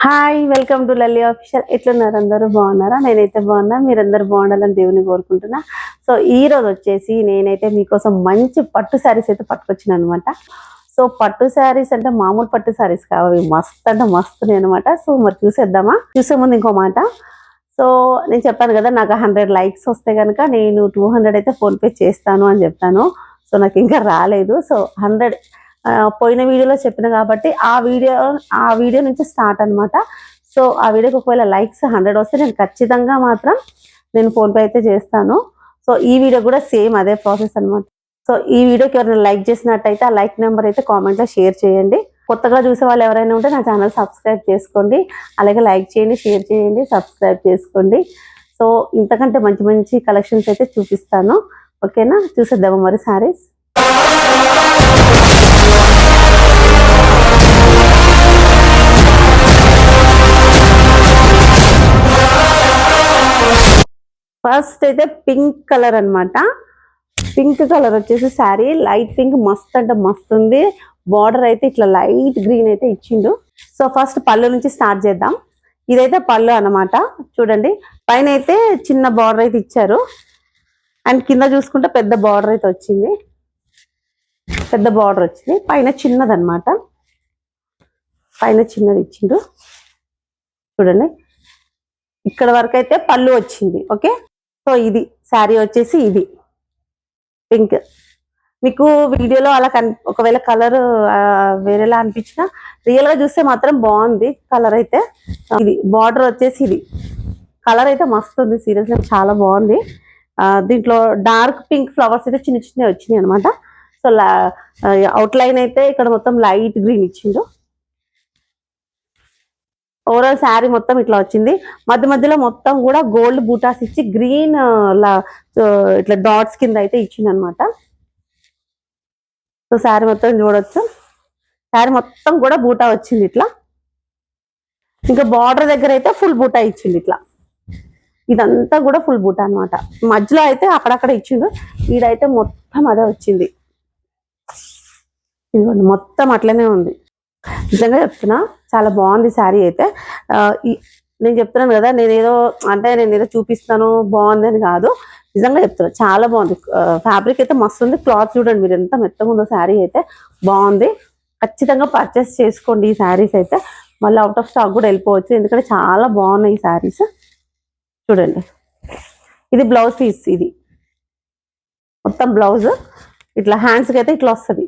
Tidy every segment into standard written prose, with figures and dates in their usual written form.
Hi welcome to Lalli official. ఎట్లున్నారు? అందరూ బాగున్నారా? నేనైతే బాగున్నా, మీరందరూ బాగుండాలని దేవుని కోరుకుంటున్నా. సో ఈ రోజు వచ్చేసి నేనైతే మీకోసం మంచి పట్టు శారీస్ అయితే పట్టుకొచ్చిన అనమాట. సో పట్టు శారీస్ అంటే మామూలు పట్టు శారీస్ కావాలి, మస్తు అంటే మస్తున్నాయి అనమాట. సో మరి చూసేద్దామా? చూసే ముందు ఇంకో మాట. సో నేను చెప్పాను కదా, నాకు 100 లైక్స్ వస్తే కనుక నేను 200 అయితే ఫోన్పే చేస్తాను అని చెప్తాను. సో నాకు ఇంకా రాలేదు. సో 100 పోయిన వీడియోలో చెప్పిన కాబట్టి ఆ వీడియో నుంచి స్టార్ట్ అనమాట. సో ఆ వీడియోకి ఒకవేళ లైక్స్ 100 వస్తే నేను ఖచ్చితంగా మాత్రం నేను ఫోన్పే అయితే చేస్తాను. సో ఈ వీడియో కూడా సేమ్ అదే ప్రాసెస్ అనమాట. సో ఈ వీడియోకి ఎవరైనా లైక్ చేసినట్టయితే ఆ లైక్ నెంబర్ అయితే కామెంట్లో షేర్ చేయండి. కొత్తగా చూసే వాళ్ళు ఎవరైనా ఉంటే నా ఛానల్ సబ్స్క్రైబ్ చేసుకోండి. అలాగే లైక్ చేయండి, షేర్ చేయండి, సబ్స్క్రైబ్ చేసుకోండి. సో ఇంతకంటే మంచి మంచి కలెక్షన్స్ అయితే చూపిస్తాను. ఓకేనా? చూసేద్దాము మరి శారీస్. ఫస్ట్ అయితే పింక్ కలర్ అనమాట. పింక్ కలర్ వచ్చేసి శారీ లైట్ పింక్, మస్త్ అంటే మస్తు ఉంది. బార్డర్ అయితే ఇట్లా లైట్ గ్రీన్ అయితే ఇచ్చిండు. సో ఫస్ట్ పళ్ళు నుంచి స్టార్ట్ చేద్దాం. ఇదైతే పళ్ళు అనమాట. చూడండి, పైన అయితే చిన్న బార్డర్ అయితే ఇచ్చారు, అండ్ కింద చూసుకుంటే పెద్ద బార్డర్ అయితే వచ్చింది. పెద్ద బార్డర్ వచ్చింది, పైన చిన్నది అనమాట. పైన చిన్నది ఇచ్చిండు. చూడండి, ఇక్కడ వరకు అయితే పళ్ళు వచ్చింది. ఓకే, సో ఇది శారీ వచ్చేసి ఇది పింక్. మీకు వీడియోలో అలా ఒకవేళ కలర్ వేరేలా అనిపించినా రియల్ గా చూస్తే మాత్రం బాగుంది కలర్ అయితే. ఇది బార్డర్ వచ్చేసి ఇది. కలర్ అయితే మస్తు ఉంది, సీరియస్గా చాలా బాగుంది. దీంట్లో డార్క్ పింక్ ఫ్లవర్స్ అయితే చిన్న చిన్నవి వచ్చినాయి అనమాట. సో అవుట్ లైన్ అయితే ఇక్కడ మొత్తం లైట్ గ్రీన్ ఇచ్చిండు. ఓవరాల్ శారీ మొత్తం ఇట్లా వచ్చింది. మధ్య మధ్యలో మొత్తం కూడా గోల్డ్ బూటాస్ ఇచ్చి గ్రీన్ ఇట్లా డాట్స్ కింద అయితే ఇచ్చింది అనమాట. సో శారీ మొత్తం చూడొచ్చు, శారీ మొత్తం కూడా బూటా వచ్చింది ఇట్లా. ఇంకా బార్డర్ దగ్గర అయితే ఫుల్ బూటా ఇచ్చింది ఇట్లా. ఇదంతా కూడా ఫుల్ బూటా అనమాట. మధ్యలో అయితే అక్కడక్కడ ఇచ్చిండు, ఈడైతే మొత్తం అదే వచ్చింది. ఇదిగోండి, మొత్తం అట్లనే ఉంది. నిజంగా చెప్తున్నా, చాలా బాగుంది శారీ అయితే. నేను చెప్తున్నాను కదా, నేను ఏదో చూపిస్తాను బాగుంది అని కాదు, నిజంగా చెప్తున్నా చాలా బాగుంది. ఫ్యాబ్రిక్ అయితే మస్తు ఉంది. క్లాత్ చూడండి మీరు ఎంత మెత్తగా ఉందో. శారీ అయితే బాగుంది, ఖచ్చితంగా పర్చేస్ చేసుకోండి ఈ శారీస్ అయితే. మళ్ళీ అవుట్ ఆఫ్ స్టాక్ కూడా వెళ్ళిపోవచ్చు, ఎందుకంటే చాలా బాగున్నాయి ఈ శారీస్. చూడండి, ఇది బ్లౌజ్ పీస్. ఇది మొత్తం బ్లౌజ్ ఇట్లా హ్యాండ్స్కి అయితే ఇట్లా వస్తుంది.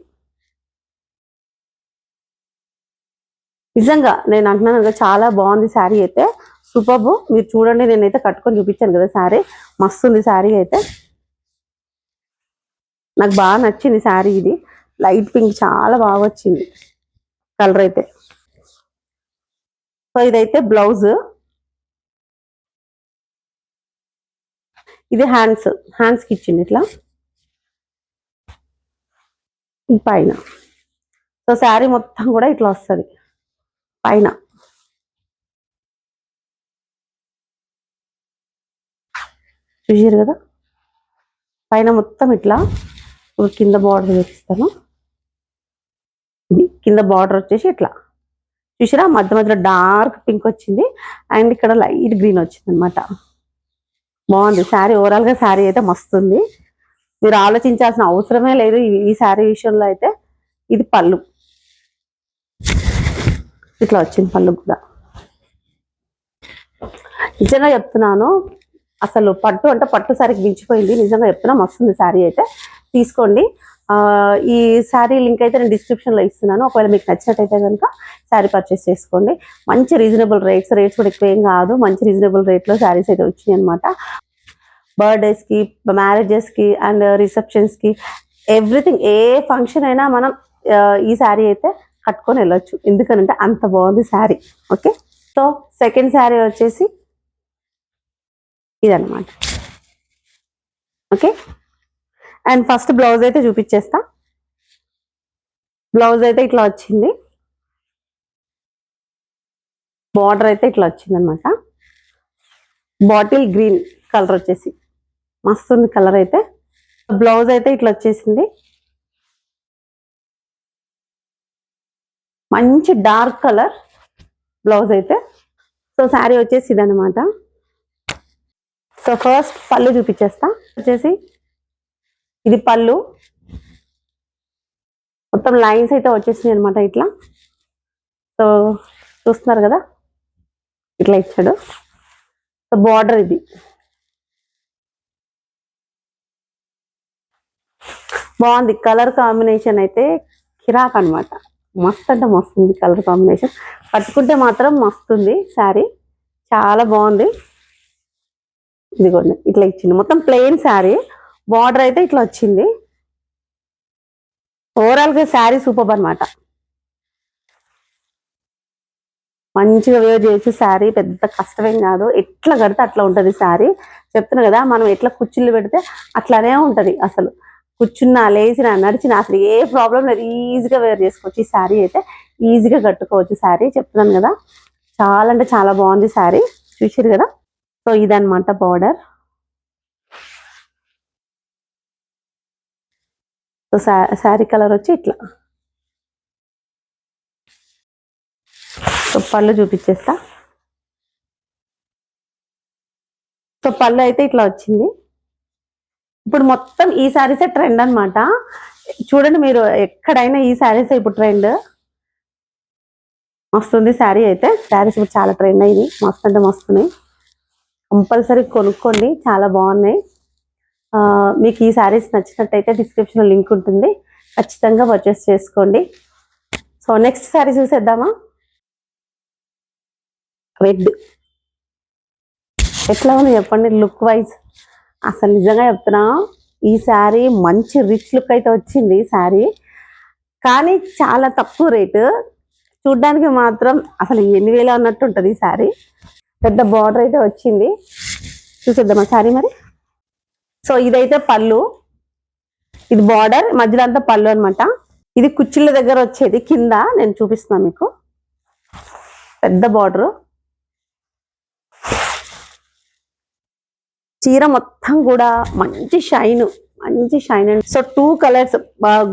నిజంగా నేను అంటున్నాను కదా, చాలా బాగుంది శారీ అయితే, సూపర్. మీరు చూడండి, నేనైతే కట్టుకొని చూపించాను కదా శారీ, మస్తు ఉంది శారీ అయితే. నాకు బాగా నచ్చింది శారీ. ఇది లైట్ పింక్, చాలా బాగా వచ్చింది కలర్ అయితే. సో ఇదైతే బ్లౌజ్, ఇది హ్యాండ్స్కి ఇచ్చింది ఇట్లా ఈ పైన. సో శారీ మొత్తం కూడా ఇట్లా వస్తుంది పైన. చూసారు కదా, పైన మొత్తం ఇట్లా. కింద బార్డర్ చూపిస్తాను. ఇది కింద బార్డర్ వచ్చేసి ఇట్లా చూసారా, మధ్య మధ్యలో డార్క్ పింక్ వచ్చింది, అండ్ ఇక్కడ లైట్ గ్రీన్ వచ్చింది అనమాట. బాగుంది శారీ. ఓవరాల్ గా శారీ అయితే మస్తుంది. మీరు ఆలోచించాల్సిన అవసరమే లేదు ఈ శారీ విషయంలో అయితే. ఇది పళ్ళు, ఇట్లా వచ్చింది పళ్ళు కూడా. నిజంగా చెప్తున్నాను, అసలు పట్టు అంటే పట్టు శారీకి మించిపోయింది. నిజంగా చెప్తున్నా, మస్తుంది శారీ అయితే. తీసుకోండి. ఈ శారీ లింక్ అయితే నేను డిస్క్రిప్షన్లో ఇస్తున్నాను. ఒకవేళ మీకు నచ్చినట్టయితే కనుక శారీ పర్చేస్ చేసుకోండి. మంచి రీజనబుల్ రేట్స్ కూడా ఎక్కువ ఏం కాదు, మంచి రీజనబుల్ రేట్లో శారీస్ అయితే వచ్చినాయి అనమాట. బర్త్డేస్కి, మ్యారేజెస్కి అండ్ రిసెప్షన్స్కి, ఎవ్రీథింగ్, ఏ ఫంక్షన్ అయినా మనం ఈ శారీ అయితే కట్టుకొని వెళ్ళొచ్చు, ఎందుకనంటే అంత బాగుంది sari. Okay, so second sari వచ్చేసి ఇదన్నమాట. ఓకే, అండ్ ఫస్ట్ బ్లౌజ్ అయితే చూపించేస్తా. బ్లౌజ్ అయితే ఇట్లా వచ్చింది, బార్డర్ అయితే ఇట్లా వచ్చింది అనమాట. బాటిల్ గ్రీన్ కలర్ వచ్చేసి మస్తుంది కలర్ అయితే. బ్లౌజ్ అయితే ఇట్లా వచ్చేసింది, మంచి డార్క్ కలర్. బ్లౌజ్ అయితే. సో శారీ వచ్చేసి ఇదనమాట. సో ఫస్ట్ పళ్ళు చూపించేస్తా. వచ్చేసి ఇది పళ్ళు, మొత్తం లైన్స్ అయితే వచ్చేసినాయి అనమాట ఇట్లా. సో చూస్తున్నారు కదా, ఇట్లా ఇచ్చాడు. సో బార్డర్ ఇది. బాగుంది కలర్ కాంబినేషన్ అయితే, కిరాక్ అనమాట. మస్త్ అంటే మస్తు ఉంది కలర్ కాంబినేషన్. కట్టుకుంటే మాత్రం మస్తుంది శారీ, చాలా బాగుంది. ఇదిగోండి ఇట్లా ఇచ్చింది, మొత్తం ప్లెయిన్ శారీ, బార్డర్ అయితే ఇట్లా వచ్చింది. ఓవరాల్ గా శారీ సూపర్ అనమాట. మంచిగా వేర్ చేయొచ్చు శారీ, పెద్ద కష్టమేం కాదు. ఎట్లా కడితే అట్లా ఉంటది శారీ. చెప్తున్నా కదా, మనం ఎట్లా కుర్చీలు పెడితే అట్లానే ఉంటది. అసలు కూర్చున్నా, లేచినా, నడిచినా అసలు ఏ ప్రాబ్లం లేదు. ఈజీగా వేర్ చేసుకోవచ్చు. ఈ శారీ అయితే ఈజీగా కట్టుకోవచ్చు శారీ. చెప్తున్నాను కదా, చాలా అంటే చాలా బాగుంది శారీ. చూసారు కదా. సో ఇదనమాట బార్డర్. సో శారీ కలర్ వచ్చి ఇట్లా. సో పళ్ళు చూపించేస్తా. సో పళ్ళు అయితే ఇట్లా వచ్చింది. ఇప్పుడు మొత్తం ఈ శారీసే ట్రెండ్ అనమాట. చూడండి మీరు, ఎక్కడైనా ఈ శారీసే ఇప్పుడు ట్రెండ్. మస్తుంది శారీ అయితే. శారీస్ ఇప్పుడు చాలా ట్రెండ్ అయింది, మస్తు అంటే మస్తున్నాయి. కంపల్సరీ కొనుక్కోండి, చాలా బాగున్నాయి. మీకు ఈ శారీస్ నచ్చినట్టయితే డిస్క్రిప్షన్లో లింక్ ఉంటుంది, ఖచ్చితంగా పర్చేస్ చేసుకోండి. సో నెక్స్ట్ శారీ చూసేద్దామా. రెడ్ ఎట్లా ఉంది చెప్పండి లుక్ వైజ్. అసలు నిజంగా చెప్తున్నా, ఈ శారీ మంచి రిచ్ లుక్ అయితే వచ్చింది శారీ, కానీ చాలా తక్కువ రేటు. చూడ్డానికి మాత్రం అసలు 8,000 అన్నట్టు ఉంటుంది ఈ శారీ. పెద్ద బార్డర్ అయితే వచ్చింది. చూసేద్దామా శారీ మరి. సో ఇదైతే పళ్ళు, ఇది బార్డర్, మధ్యలో అంతా పళ్ళు అనమాట. ఇది కుచ్చిళ్ళ దగ్గర వచ్చేది కింద, నేను చూపిస్తున్నాను మీకు. పెద్ద బార్డర్, చీర మొత్తం కూడా మంచి షైన్, మంచి shine and. So 2 colours,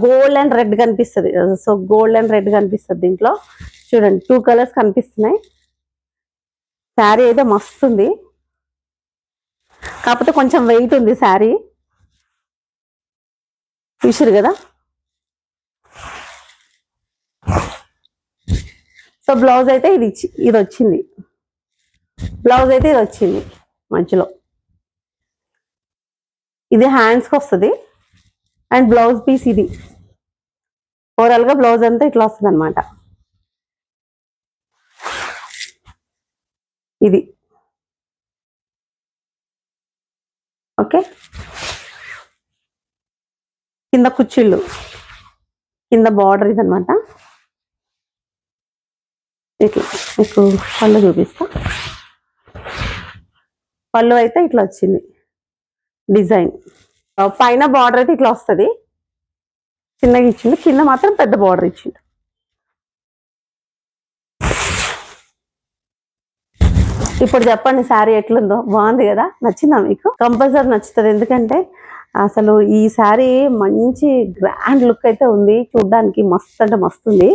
gold and red కనిపిస్తుంది. సో గోల్డ్ అండ్ రెడ్ కనిపిస్తుంది దీంట్లో. చూడండి 2 కలర్స్ కనిపిస్తున్నాయి. శారీ అయితే మస్తుంది, కాకపోతే కొంచెం వెయిట్ ఉంది శారీ. చూసారు కదా. సో బ్లౌజ్ అయితే ఇది వచ్చింది. బ్లౌజ్ అయితే ఇది వచ్చింది మధ్యలో. ఇది హ్యాండ్స్కి వస్తుంది అండ్ బ్లౌజ్ పీస్ ఇది. ఓవరాల్ గా బ్లౌజ్ అంతా ఇట్లా వస్తుంది అనమాట. ఇది ఓకే. కింద కుచ్చిళ్ళు, కింద బార్డర్ ఇది అనమాట. ఇట్లా మీకు పళ్ళు చూపిస్తా. పళ్ళు అయితే ఇట్లా వచ్చింది డిజైన్. పైన బార్డర్ అయితే ఇట్లా వస్తుంది, చిన్నగా ఇచ్చిండు, కింద మాత్రం పెద్ద బార్డర్ ఇచ్చిండు. ఇప్పుడు చెప్పండి శారీ ఎట్లుందో. బాగుంది కదా, నచ్చిందా మీకు? కంపల్సరీ నచ్చుతుంది, ఎందుకంటే అసలు ఈ శారీ మంచి గ్రాండ్ లుక్ అయితే ఉంది. చూడ్డానికి మస్తు అంటే మస్తు ఉంది.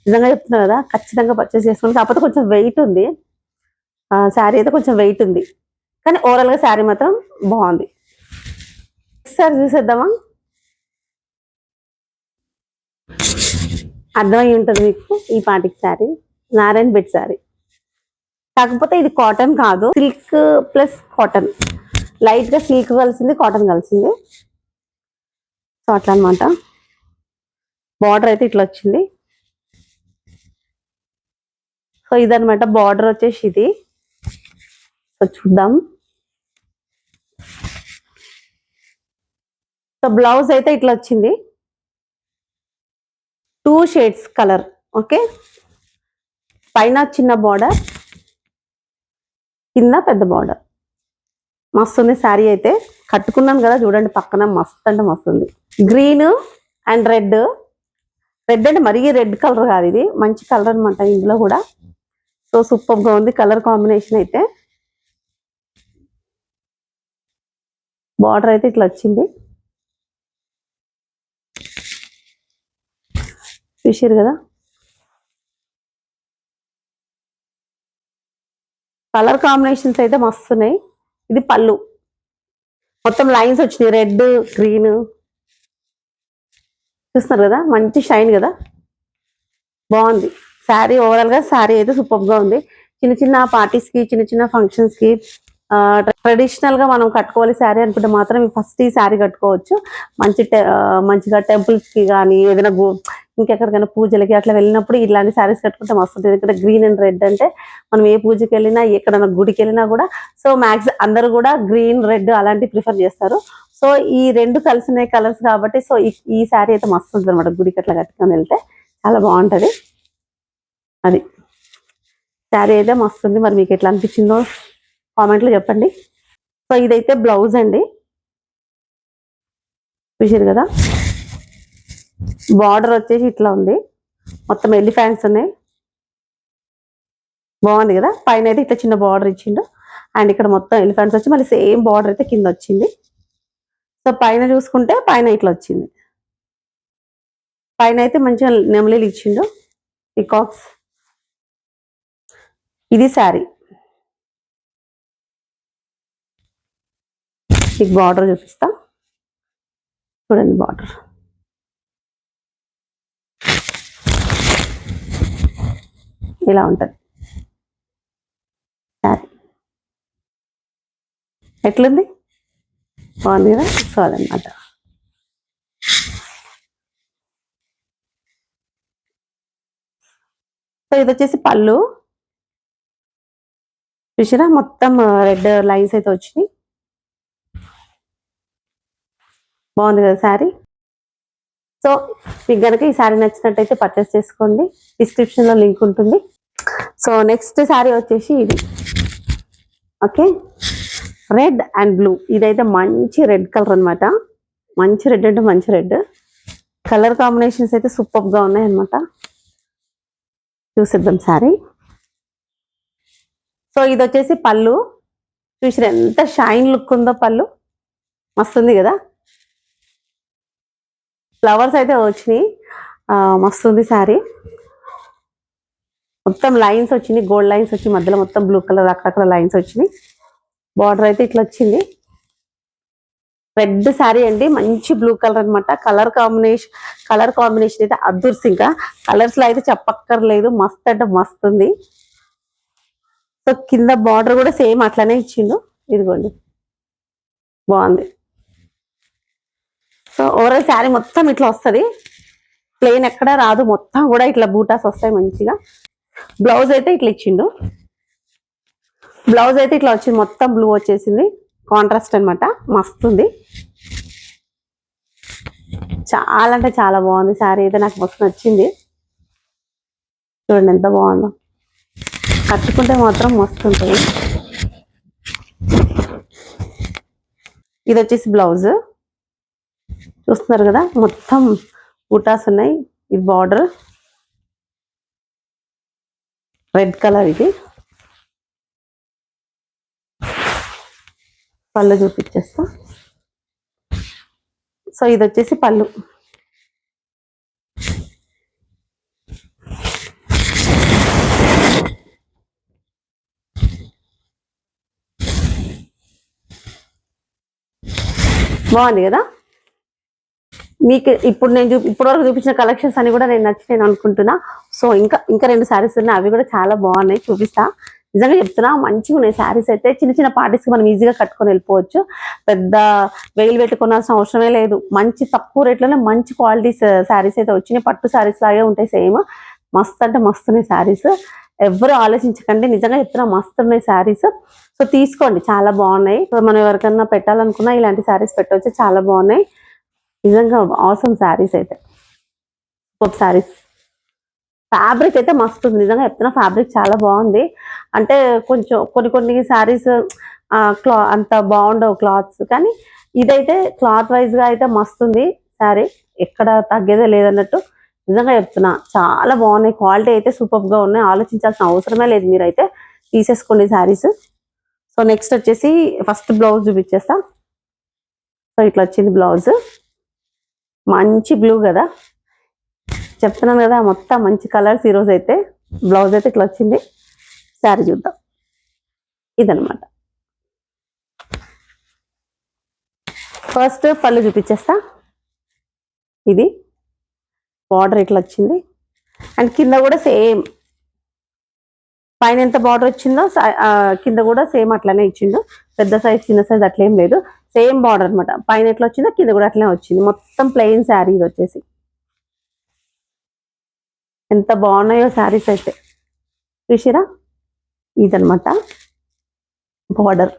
నిజంగా చెప్తున్నా కదా, ఖచ్చితంగా పర్చేస్ చేసుకోండి. కాకపోతే కొంచెం వెయిట్ ఉంది శారీ అయితే, కొంచెం వెయిట్ ఉంది, కానీ ఓవరాల్ గా శారీ మాత్రం బాగుంది. సార్ చూసేద్దామా. అర్థమై ఉంటుంది మీకు ఈ పాటికి. శారీ నారాయణ బెట్ శారీ, కాకపోతే ఇది కాటన్ కాదు, సిల్క్ ప్లస్ కాటన్. లైట్ గా సిల్క్ కలిసింది, కాటన్ కలిసింది. సో అట్లా అనమాట. బార్డర్ అయితే ఇట్లా వచ్చింది. సో ఇదనమాట బార్డర్ వచ్చేసి ఇది. సో చూద్దాం. సో బ్లౌజ్ అయితే ఇట్లా వచ్చింది, 2 షేడ్స్ కలర్. ఓకే, పైన చిన్న బార్డర్, కింద పెద్ద బార్డర్. మస్తుంది శారీ అయితే. కట్టుకున్నాను కదా, చూడండి పక్కన మస్తు అంటే మస్తుంది. Green and red. రెడ్ అంటే మరీ రెడ్ కలర్ కాదు, ఇది మంచి కలర్ అనమాట ఇందులో కూడా. సో సూపర్ గా ఉంది కలర్ కాంబినేషన్ అయితే. బార్డర్ అయితే ఇట్లా వచ్చింది, చూసారు కదా. కలర్ కాంబినేషన్స్ అయితే మస్తున్నాయి. ఇది పళ్ళు, మొత్తం లైన్స్ వచ్చినాయి, రెడ్ గ్రీన్. చూస్తున్నారు కదా, మంచి షైన్ కదా, బాగుంది శారీ. ఓవరాల్ గా శారీ అయితే సూపర్ గా ఉంది. చిన్న చిన్న పార్టీస్ కి, చిన్న చిన్న ఫంక్షన్స్ కి, ట్రెడిషనల్ గా మనం కట్టుకోవాలి శారీ అనుకుంటే మాత్రం ఫస్ట్ ఈ శారీ కట్టుకోవచ్చు. మంచిగా టెంపుల్స్ కి కానీ, ఏదైనా ఇంకెక్కడికైనా పూజలకి అట్లా వెళ్ళినప్పుడు ఇలాంటి శారీస్ కట్టుకుంటే మస్తుంది. ఇక్కడ గ్రీన్ అండ్ రెడ్ అంటే మనం ఏ పూజకి వెళ్ళినా, ఎక్కడైనా గుడికి వెళ్ళినా కూడా సో అందరూ కూడా గ్రీన్ రెడ్ అలాంటి ప్రిఫర్ చేస్తారు. సో ఈ రెండు కలిసిన కలర్స్ కాబట్టి సో ఈ శారీ అయితే మస్తు ఉంటుంది అనమాట. గుడికి అట్లా కట్టుకొని వెళ్తే చాలా బాగుంటది. అది శారీ అయితే మస్తుంది. మరి మీకు ఎట్లా అనిపించిందో కామెంట్లో చెప్పండి. సో ఇదైతే బ్లౌజ్ అండి, చూసారు కదా. బార్డర్ వచ్చేసి ఇట్లా ఉంది, మొత్తం ఎలిఫెంట్స్ ఉన్నాయి, బాగుంది కదా. పైన అయితే ఇట్లా చిన్న బార్డర్ ఇచ్చిండు, అండ్ ఇక్కడ మొత్తం ఎలిఫెంట్స్ వచ్చి మళ్ళీ సేమ్ బార్డర్ అయితే కింద వచ్చింది. సో పైన చూసుకుంటే పైన ఇట్లా వచ్చింది, పైన అయితే మంచిగా నెమలీలు ఇచ్చిండు, పికాక్స్. ఇది శారీ, మీకు బార్డర్ చూపిస్తా చూడండి. బార్డర్ ఇలా ఉంటుంది శారీ. ఎట్లుంది, బాగుంది కదా. సో అదనమాట. సో ఇది వచ్చేసి పళ్ళు, చూసారా మొత్తం రెడ్ లైన్స్ అయితే వచ్చినాయి, బాగుంది కదా శారీ. సో మీకు కనుక ఈ శారీ నచ్చినట్టయితే పర్చేస్ చేసుకోండి, డిస్క్రిప్షన్ లో లింక్ ఉంటుంది. సో నెక్స్ట్ శారీ వచ్చేసి ఇది, ఓకే, రెడ్ అండ్ బ్లూ. ఇదైతే మంచి రెడ్ కలర్ అనమాట, మంచి రెడ్ అంటే మంచి రెడ్. కలర్ కాంబినేషన్స్ అయితే సూపర్ గా ఉన్నాయి అనమాట. చూసిద్దాం శారీ. సో ఇది వచ్చేసి పళ్ళు, చూసారు ఎంత షైన్ లుక్ ఉందో, పళ్ళు మస్తుంది కదా. ఫ్లవర్స్ అయితే వచ్చినాయి, మస్తుంది శారీ. మొత్తం లైన్స్ వచ్చినాయి, గోల్డ్ లైన్స్ వచ్చి మధ్యలో మొత్తం బ్లూ కలర్ అక్కడక్కడ లైన్స్ వచ్చినాయి. బార్డర్ అయితే ఇట్లా వచ్చింది. రెడ్ శారీ అండి, మంచి బ్లూ కలర్ అనమాట. కలర్ కాంబినేషన్ అయితే అద్దుర్స్, ఇంకా కలర్స్ లో అయితే చెప్పక్కర్లేదు, మస్త్ అంటే మస్తు ఉంది. సో కింద బార్డర్ కూడా సేమ్ అట్లానే ఇచ్చిండు, ఇదిగోండి, బాగుంది. సో ఓవరాల్ శారీ మొత్తం ఇట్లా వస్తుంది, ప్లెయిన్ ఎక్కడా రాదు, మొత్తం కూడా ఇట్లా బూటాస్ వస్తాయి మంచిగా. బ్లౌజ్ అయితే ఇట్లా ఇచ్చిండు, బ్లౌజ్ అయితే ఇట్లా వచ్చింది, మొత్తం బ్లూ వచ్చేసింది, కాంట్రాస్ట్ అనమాట, మస్తుంది. చాలా అంటే చాలా బాగుంది శారీ అయితే, నాకు మస్తు నచ్చింది. చూడండి ఎంత బాగుందో, కట్టుకుంటే మాత్రం మస్తు ఉంటుంది. ఇది వచ్చేసి బ్లౌజ్, చూస్తున్నారు కదా మొత్తం బూటాస్ ఉన్నాయి. ఇది బార్డర్ రెడ్ కలర్, ఇది పళ్ళు చూపించేస్తా. సో ఇది వచ్చేసి పళ్ళు, బాగుంది కదా. మీకు ఇప్పటివరకు చూపించిన కలెక్షన్స్ అని కూడా నేను నచ్చినాను అనుకుంటున్నా. సో ఇంకా రెండు శారీస్ ఉన్నాయి, అవి కూడా చాలా బాగున్నాయి, చూపిస్తా. నిజంగా చెప్తున్నా, మంచిగా ఉన్నాయి శారీస్ అయితే. చిన్న చిన్న పార్టీస్ కి మనం ఈజీగా కట్టుకొని వెళ్ళిపోవచ్చు, పెద్ద వెయిల్ పెట్టుకోవాల్సిన అవసరమే లేదు. మంచి తక్కువ రేట్లోనే మంచి క్వాలిటీ శారీస్ అయితే వచ్చినాయి, పట్టు శారీస్ లాగే ఉంటాయి సేమ్. మస్తు అంటే మస్తున్నాయి శారీస్, ఎవరు ఆలోచించకండి, నిజంగా చెప్తున్నా మస్తు ఉన్నాయి శారీస్. సో తీసుకోండి, చాలా బాగున్నాయి. సో మనం ఎవరికన్నా పెట్టాలనుకున్నా ఇలాంటి శారీస్ పెట్టవచ్చు, చాలా బాగున్నాయి నిజంగా. అవసరం శారీస్ అయితే, శారీస్ ఫ్యాబ్రిక్ అయితే మస్తు ఉంది, నిజంగా చెప్తున్నా ఫ్యాబ్రిక్ చాలా బాగుంది. అంటే కొంచెం కొన్ని శారీస్ అంత బాగుండవు క్లాత్స్, కానీ ఇదైతే క్లాత్ వైజ్ గా అయితే మస్తుంది శారీ, ఎక్కడ తగ్గేదే లేదన్నట్టు. నిజంగా చెప్తున్నా చాలా బాగున్నాయి, క్వాలిటీ అయితే సూపర్ గా ఉన్నాయి, ఆలోచించాల్సిన అవసరమే లేదు, మీరైతే తీసేసుకోండి శారీస్. సో నెక్స్ట్ వచ్చేసి ఫస్ట్ బ్లౌజ్ చూపించేస్తా. సో ఇట్లా వచ్చింది బ్లౌజ్, మంచి బ్లూ కదా, చెప్తున్నాను కదా మొత్తం మంచి కలర్స్ ఈరోజు అయితే. బ్లౌజ్ అయితే ఇట్లా వచ్చింది, శారీ చూద్దాం. ఇదనమాట. ఫస్ట్ పళ్ళు చూపించేస్తా. ఇది బార్డర్ ఇట్లా వచ్చింది అండ్ కింద కూడా సేమ్ పైన ఎంత బార్డర్ వచ్చిందో కింద కూడా సేమ్ అట్లనే ఇచ్చిండు. పెద్ద సైజ్ చిన్న సైజ్ అట్లేం లేదు, సేమ్ బార్డర్ అనమాట. పైన ఎట్లా వచ్చిందో కింద కూడా అట్లనే వచ్చింది. మొత్తం ప్లెయిన్ శారీ ఇది వచ్చేసి. ఎంత బాగున్నాయో శారీస్ అయితే చూసిరా. ఇదనమాట బార్డర్,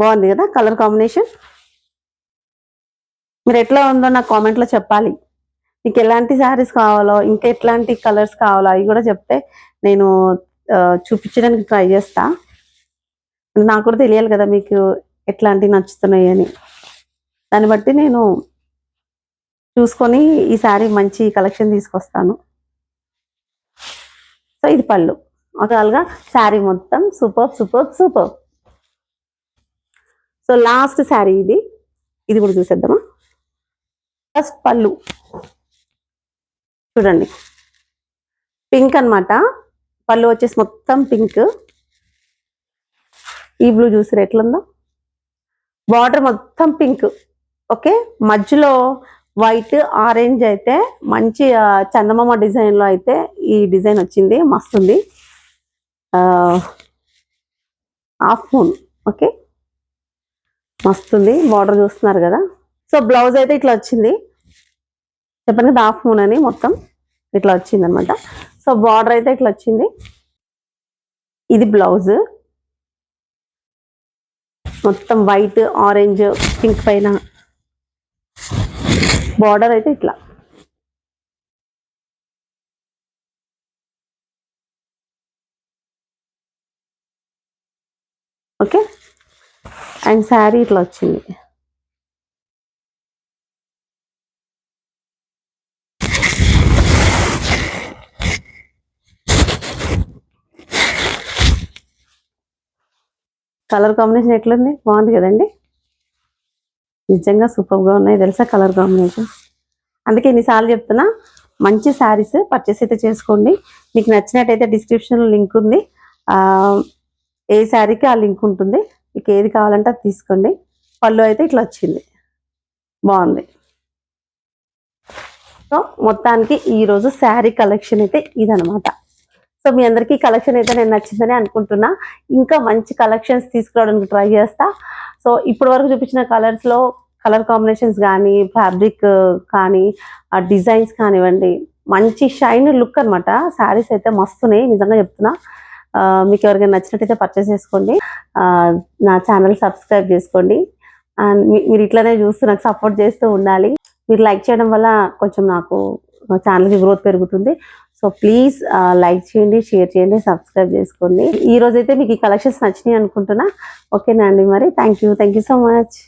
బాగుంది కదా కలర్ కాంబినేషన్. మీరు ఎట్లా ఉందో నాకు కామెంట్లో చెప్పాలి. మీకు ఎలాంటి శారీస్ కావాలో, ఇంకా ఎట్లాంటి కలర్స్ కావాలో అవి కూడా చెప్తే నేను చూపించడానికి ట్రై చేస్తా. నాకు కూడా తెలియాలి కదా మీకు ఎట్లాంటివి నచ్చుతున్నాయి అని. దాన్ని బట్టి నేను చూసుకొని ఈ శారీ మంచి కలెక్షన్ తీసుకొస్తాను. సో ఇది పళ్ళు. ఒకవేళగా శారీ మొత్తం super super super. So last sari ఇది, ఇది కూడా చూసేద్దామా. ఫస్ట్ పళ్ళు చూడండి, పింక్ అనమాట. పళ్ళు వచ్చేసి మొత్తం పింక్. ఈ బ్లూ చూసారు ఎట్లుందో, బార్డర్ మొత్తం పింక్. ఓకే, మధ్యలో వైట్ ఆరెంజ్ అయితే మంచి చందమామ డిజైన్లో అయితే ఈ డిజైన్ వచ్చింది, మస్తుంది. Half moon. ఓకే, మస్తుంది. బార్డర్ చూస్తున్నారు కదా. సో బ్లౌజ్ అయితే ఇట్లా వచ్చింది, చెప్పండి కదా హాఫ్ మూన్ అని. మొత్తం ఇట్లా వచ్చింది అనమాట. సో బార్డర్ అయితే ఇట్లా వచ్చింది. ఇది బ్లౌజ్ మొత్తం వైట్ ఆరెంజ్ పింక్ పైన, బార్డర్ అయితే ఇట్లా. ఓకే, అండ్ శారీ ఇట్లా వచ్చింది. కలర్ కాంబినేషన్ ఎట్లుంది, బాగుంది కదండి. నిజంగా సూపర్గా ఉన్నాయి తెలుసా కలర్ కాంబినేషన్. అందుకే ఎన్నిసార్లు చెప్తున్నా, మంచి శారీస్ పర్చేస్ అయితే చేసుకోండి. మీకు నచ్చినట్టయితే డిస్క్రిప్షన్లో లింక్ ఉంది, ఏ శారీకి ఆ లింక్ ఉంటుంది. మీకు ఏది కావాలంటే అది తీసుకోండి. పళ్ళు అయితే ఇట్లా వచ్చింది, బాగుంది. సో మొత్తానికి ఈరోజు శారీ కలెక్షన్ అయితే ఇదనమాట. సో మీ అందరికీ కలెక్షన్ అయితే నేను నచ్చిందని అనుకుంటున్నా. ఇంకా మంచి కలెక్షన్స్ తీసుకురావడానికి ట్రై చేస్తా. సో ఇప్పటి వరకు చూపించిన కలర్స్లో కలర్ కాంబినేషన్స్ కానీ, ఫ్యాబ్రిక్ కానీ, డిజైన్స్ కానివ్వండి, మంచి షైన్ లుక్ అనమాట. శారీస్ అయితే మస్తున్నాయి, నిజంగా చెప్తున్నా. మీకు ఎవరికైనా నచ్చినట్టయితే పర్చేస్ చేసుకోండి. నా ఛానల్ సబ్స్క్రైబ్ చేసుకోండి. అండ్ మీరు ఇట్లనే చూస్తూ నాకు సపోర్ట్ చేస్తూ ఉండాలి. మీరు లైక్ చేయడం వల్ల కొంచెం నాకు ఛానల్కి గ్రోత్ పెరుగుతుంది. సో ప్లీజ్ లైక్ చేయండి, షేర్ చేయండి, సబ్స్క్రైబ్ చేసుకోండి. ఈ రోజైతే మీకు ఈ కలెక్షన్స్ నచ్చినాయి అనుకుంటున్నా. ఓకేనా అండి, మరి థ్యాంక్ యూ సో మచ్.